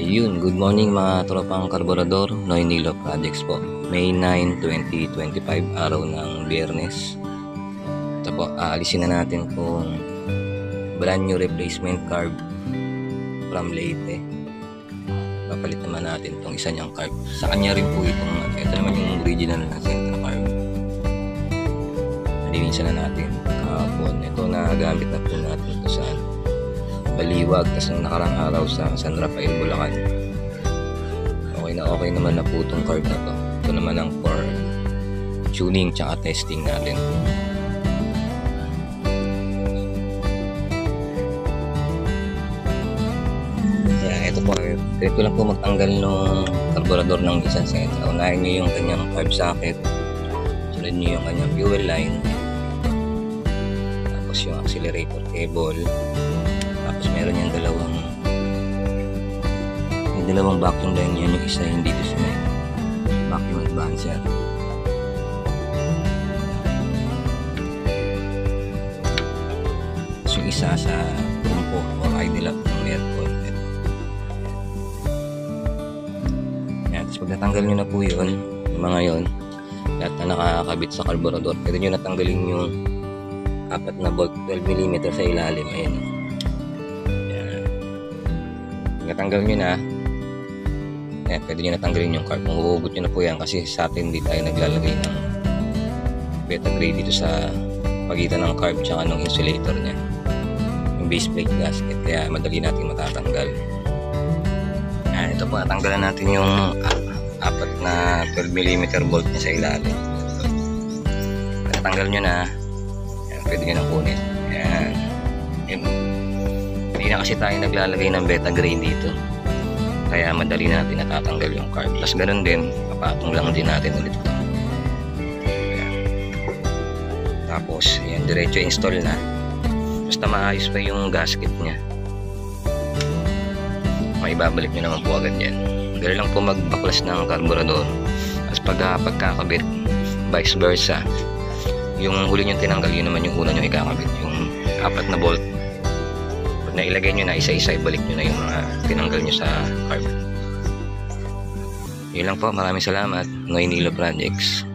Ayun, good morning mga tropang karburador, Noynilo Projects po. May 9, 2025, araw ng Biyernes. Ito po, aalisin na natin kung brand new replacement carb from Leyte. Papalit naman natin itong isa niyang carb. Sa kanya rin po ito naman yung original na Centra carb. Nalinisan na natin kahapon. Ito nagamit na po natin ito sa Baliwag, tapos nung nakarang araw sa San Rafael, Bulacan. Okay naman na po itong carb na to. Ito naman ang for tuning tsaka testing natin. Ito po, ito lang po magtanggal ng karburador ng isang set. Unahin nyo yung kanyang carb socket, sunod nyo yung kanyang fuel line, tapos yung accelerator cable. Tapos meron yung dalawang vacuum line yan. Yung isa hindi dito sa vacuum advancer. Tapos yung isa sa pumpo o idle up ng aircon. Yan. Tapos pag natanggal nyo na po yun, yung mga yun, lahat na nakakabit sa carburetor, pwede nyo natanggalin yung 4 na bolt 12mm sa ilalim. Ayan. Natanggal nyo na, pwede nyo natanggalin yung carb. Kung huhugot nyo na po yan, kasi sa atin hindi tayo naglalagay ng beta grade dito sa pagitan ng carb tsaka ng insulator nya, yung base plate gasket, kaya madali natin matatanggal. Ito po, natanggalan natin yung 4 na 12mm bolt nya sa ilalim. Natanggal nyo na, pwede nyo nang kunin. Hindi na kasi tayo naglalagay ng beta grade dito, kaya madali na natin natatanggal yung carb. Plus ganun din, papatong lang din natin ulit ito. Tapos yan, diretso install na, basta maayos pa yung gasket nya, maibabalik nyo naman po agad yan. Dali lang po magbaklas ng carburetor. Tapos pagkakabit, vice versa, yung huli nyo tinanggal, yun naman yung una nyo ikakabit, yung 4 na bolt na ilagay nyo na isa-isa, ibalik nyo na yung mga tinanggal nyo sa carb. Yun lang po, maraming salamat. Noynilo Projects.